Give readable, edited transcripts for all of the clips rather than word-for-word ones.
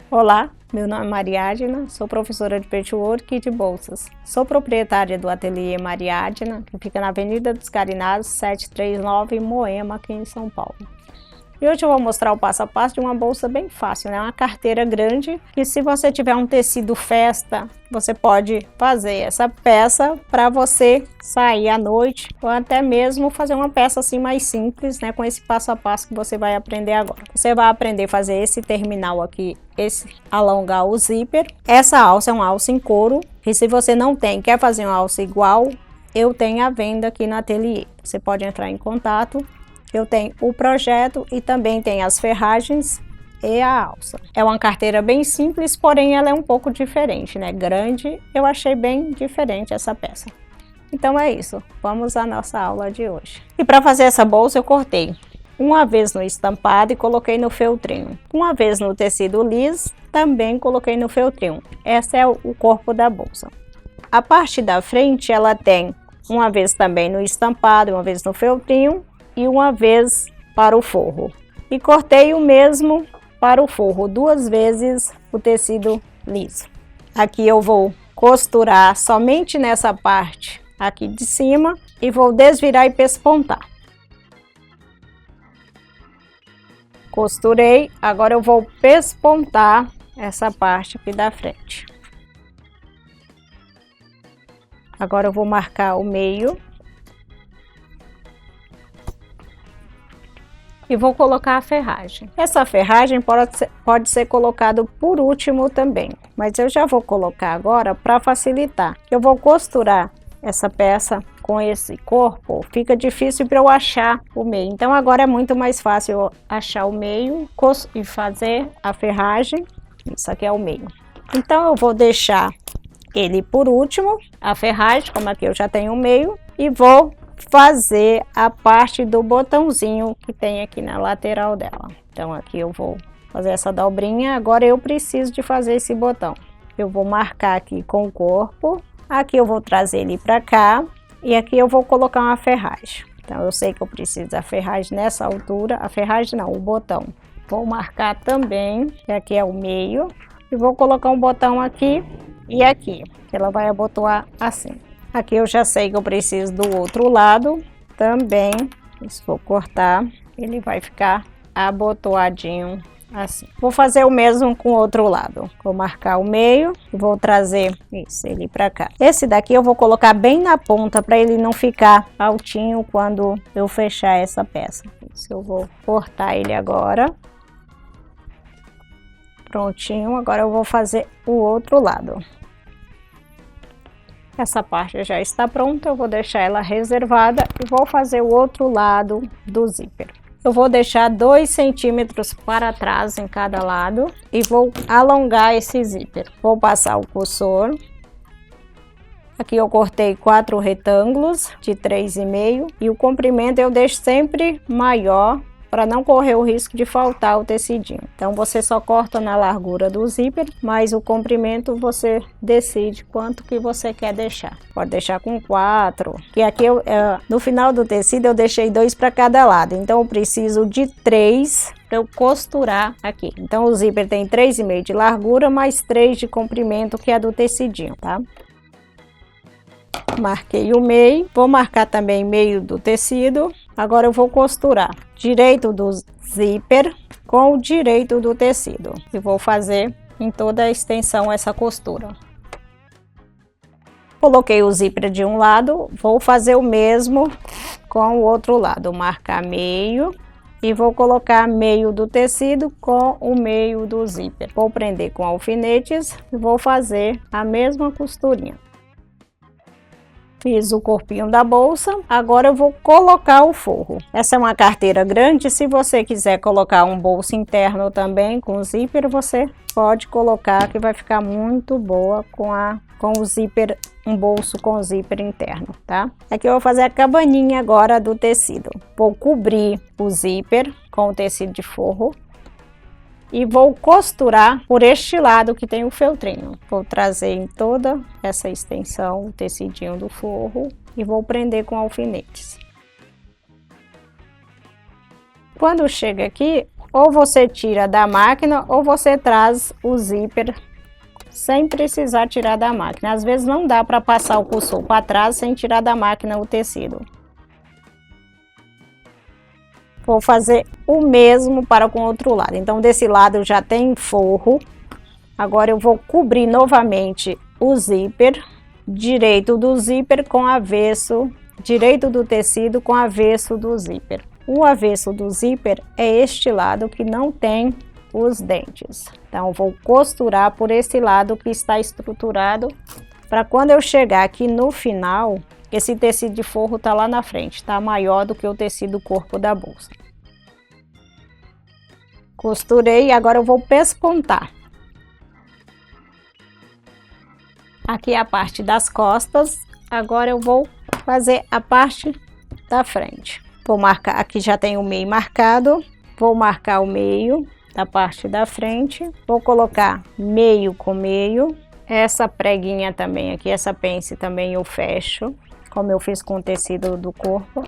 Olá, meu nome é Mariadna, sou professora de patchwork e de bolsas. Sou proprietária do ateliê Mariadna, que fica na Avenida dos Carinados, 739, em Moema, aqui em São Paulo. E hoje eu vou mostrar o passo a passo de uma bolsa bem fácil, né? Uma carteira grande, que se você tiver um tecido festa, você pode fazer essa peça para você sair à noite, ou até mesmo fazer uma peça assim mais simples, né? Com esse passo a passo que você vai aprender agora. Você vai aprender a fazer esse terminal aqui, alongar o zíper. Essa alça é uma alça em couro, e se você não tem, quer fazer uma alça igual, eu tenho à venda aqui no ateliê. Você pode entrar em contato. Eu tenho o projeto e também tem as ferragens e a alça. É uma carteira bem simples, porém ela é um pouco diferente, né? Grande, eu achei bem diferente essa peça. Então é isso, vamos à nossa aula de hoje. E para fazer essa bolsa eu cortei uma vez no estampado e coloquei no feltrinho. Uma vez no tecido liso, também coloquei no feltrinho. Esse é o corpo da bolsa. A parte da frente ela tem uma vez também no estampado, uma vez no feltrinho, e uma vez para o forro. E cortei o mesmo para o forro, 2 vezes o tecido liso. Aqui eu vou costurar somente nessa parte aqui de cima e vou desvirar e pespontar. Costurei, agora eu vou pespontar essa parte aqui da frente. Agora eu vou marcar o meio. E vou colocar a ferragem. Essa ferragem pode ser colocado por último também, mas eu já vou colocar agora para facilitar. Eu vou costurar essa peça com esse corpo, fica difícil para eu achar o meio. Então agora é muito mais fácil eu achar o meio e fazer a ferragem. Isso aqui é o meio. Então eu vou deixar ele por último, a ferragem, como aqui eu já tenho o meio, e vou fazer a parte do botãozinho que tem aqui na lateral dela. Então aqui eu vou fazer essa dobrinha, agora eu preciso de fazer esse botão. Eu vou marcar aqui com o corpo, aqui eu vou trazer ele para cá e aqui eu vou colocar uma ferragem. Então eu sei que eu preciso da ferragem nessa altura, a ferragem não, o botão. Vou marcar também, que aqui é o meio, e vou colocar um botão aqui e aqui, que ela vai abotoar assim. Aqui eu já sei que eu preciso do outro lado também. Se for cortar, ele vai ficar abotoadinho assim. Vou fazer o mesmo com o outro lado. Vou marcar o meio e vou trazer ele para cá. Esse daqui eu vou colocar bem na ponta para ele não ficar altinho quando eu fechar essa peça. Eu vou cortar ele agora. Prontinho, agora eu vou fazer o outro lado. Essa parte já está pronta, eu vou deixar ela reservada e vou fazer o outro lado do zíper. Eu vou deixar 2 centímetros para trás em cada lado e vou alongar esse zíper. Vou passar o cursor. Aqui eu cortei 4 retângulos de 3,5 e o comprimento eu deixo sempre maior para não correr o risco de faltar o tecidinho. Então você só corta na largura do zíper, mas o comprimento você decide quanto que você quer deixar. Pode deixar com 4, que aqui no final do tecido eu deixei 2 para cada lado, então eu preciso de 3 para eu costurar aqui. Então o zíper tem 3,5 de largura mais 3 de comprimento, que é do tecidinho, tá? Marquei o meio, vou marcar também meio do tecido. Agora eu vou costurar direito do zíper com o direito do tecido e vou fazer em toda a extensão essa costura. Coloquei o zíper de um lado, vou fazer o mesmo com o outro lado, marcar meio e vou colocar meio do tecido com o meio do zíper. Vou prender com alfinetes e vou fazer a mesma costurinha. Fiz o corpinho da bolsa, agora eu vou colocar o forro. Essa é uma carteira grande, se você quiser colocar um bolso interno também com zíper, você pode colocar, que vai ficar muito boa com o zíper, um bolso com zíper interno, tá? Aqui eu vou fazer a cabaninha agora do tecido. Vou cobrir o zíper com o tecido de forro e vou costurar por este lado que tem o feltrinho. Vou trazer em toda essa extensão o tecidinho do forro e vou prender com alfinetes. Quando chega aqui, ou você tira da máquina ou você traz o zíper sem precisar tirar da máquina. Às vezes não dá para passar o cursor para trás sem tirar da máquina o tecido. Vou fazer o mesmo para com o outro lado. Então, desse lado já tem forro. Agora eu vou cobrir novamente o zíper, direito do zíper com avesso, direito do tecido com avesso do zíper. O avesso do zíper é este lado que não tem os dentes. Então, vou costurar por esse lado que está estruturado, para quando eu chegar aqui no final, esse tecido de forro tá lá na frente, tá maior do que o tecido corpo da bolsa. Costurei e agora eu vou pespontar. Aqui é a parte das costas, agora eu vou fazer a parte da frente. Vou marcar, aqui já tem o meio marcado, vou marcar o meio da parte da frente, vou colocar meio com meio, essa preguinha também aqui, essa pence também eu fecho, como eu fiz com o tecido do corpo.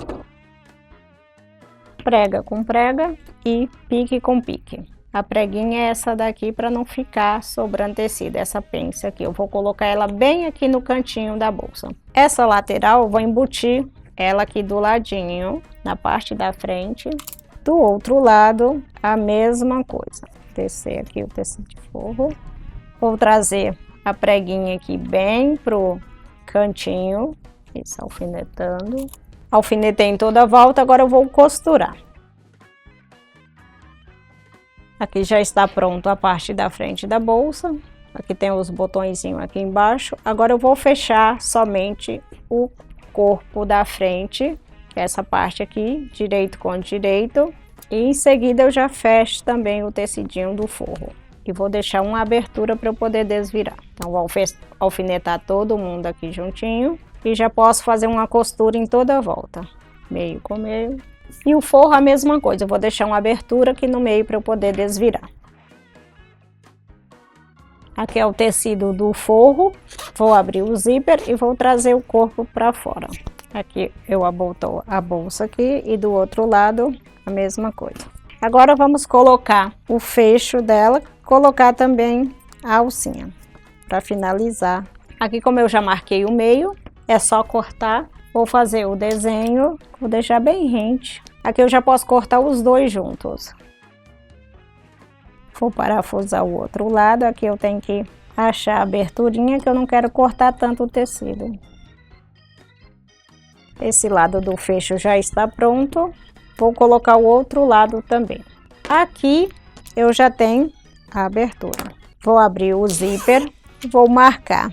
Prega com prega e pique com pique. A preguinha é essa daqui para não ficar sobrando tecido, essa pence aqui. Eu vou colocar ela bem aqui no cantinho da bolsa. Essa lateral eu vou embutir ela aqui do ladinho, na parte da frente. Do outro lado, a mesma coisa. Descer aqui o tecido de forro. Vou trazer a preguinha aqui bem pro cantinho. Isso, alfinetando. Alfinetei em toda a volta, agora eu vou costurar. Aqui já está pronto a parte da frente da bolsa. Aqui tem os botõezinhos aqui embaixo. Agora eu vou fechar somente o corpo da frente, que é essa parte aqui, direito com direito. E em seguida eu já fecho também o tecidinho do forro. E vou deixar uma abertura para eu poder desvirar. Então vou alfinetar todo mundo aqui juntinho. E já posso fazer uma costura em toda a volta, meio com meio. E o forro a mesma coisa, eu vou deixar uma abertura aqui no meio para eu poder desvirar. Aqui é o tecido do forro, vou abrir o zíper e vou trazer o corpo para fora. Aqui eu aboto a bolsa aqui e do outro lado a mesma coisa. Agora vamos colocar o fecho dela, colocar também a alcinha para finalizar. Aqui como eu já marquei o meio, é só cortar, vou fazer o desenho, vou deixar bem rente. Aqui eu já posso cortar os dois juntos. Vou parafusar o outro lado, aqui eu tenho que achar a aberturinha que eu não quero cortar tanto o tecido. Esse lado do fecho já está pronto, vou colocar o outro lado também. Aqui eu já tenho a abertura. Vou abrir o zíper, vou marcar.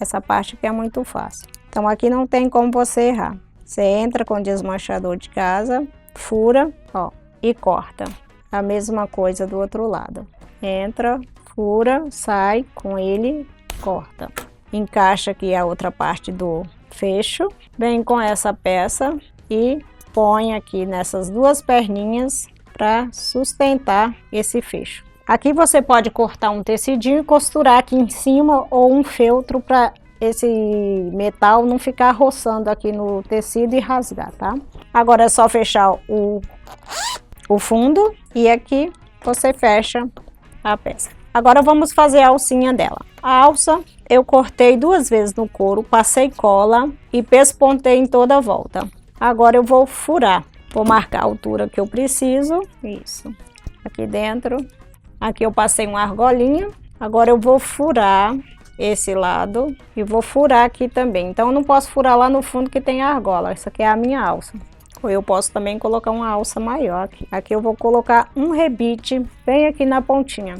Essa parte aqui é muito fácil. Então aqui não tem como você errar. Você entra com o desmanchador de casa, fura, ó, e corta. A mesma coisa do outro lado. Entra, fura, sai com ele, corta. Encaixa aqui a outra parte do fecho. Vem com essa peça e põe aqui nessas duas perninhas para sustentar esse fecho. Aqui você pode cortar um tecidinho e costurar aqui em cima ou um feltro para esse metal não ficar roçando aqui no tecido e rasgar, tá? Agora é só fechar o fundo e aqui você fecha a peça. Agora vamos fazer a alcinha dela. A alça eu cortei 2 vezes no couro, passei cola e pespontei em toda a volta. Agora eu vou furar. Vou marcar a altura que eu preciso. Isso. Aqui dentro. Aqui eu passei uma argolinha. Agora eu vou furar esse lado e vou furar aqui também. Então eu não posso furar lá no fundo que tem a argola. Essa aqui é a minha alça. Ou eu posso também colocar uma alça maior aqui. Aqui eu vou colocar um rebite bem aqui na pontinha.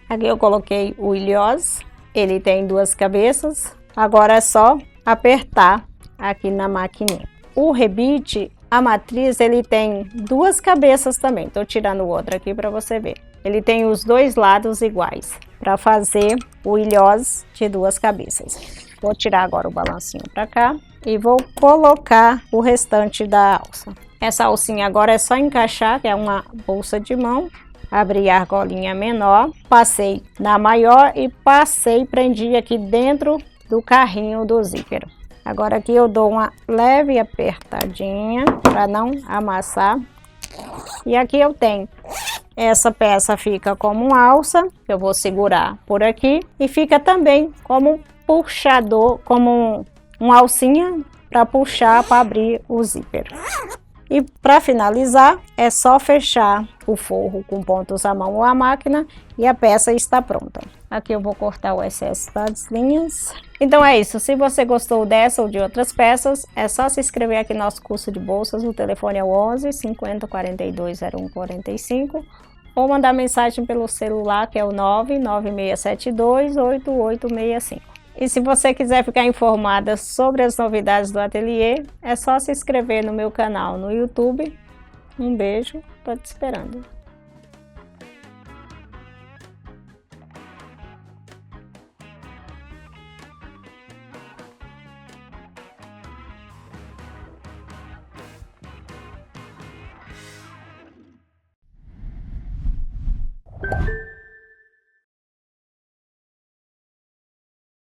Aqui eu coloquei o ilhós. Ele tem 2 cabeças. Agora é só apertar aqui na maquininha. O rebite, a matriz, ele tem 2 cabeças também. Tô tirando outra aqui para você ver. Ele tem os 2 lados iguais para fazer o ilhós de 2 cabeças. Vou tirar agora o balancinho para cá e vou colocar o restante da alça. Essa alcinha agora é só encaixar, que é uma bolsa de mão. Abri a argolinha menor, passei na maior e prendi aqui dentro do carrinho do zíper. Agora aqui eu dou uma leve apertadinha para não amassar. E aqui eu tenho, essa peça fica como uma alça, que eu vou segurar por aqui, e fica também como um puxador, como uma alcinha para puxar, para abrir o zíper. E para finalizar, é só fechar o forro com pontos à mão ou à máquina e a peça está pronta. Aqui eu vou cortar o excesso das linhas. Então é isso, se você gostou dessa ou de outras peças, é só se inscrever aqui no nosso curso de bolsas, o telefone é o 11 50 42 01 45, ou mandar mensagem pelo celular que é o 99672 8865. E se você quiser ficar informada sobre as novidades do ateliê, é só se inscrever no meu canal no YouTube. Um beijo, estou te esperando.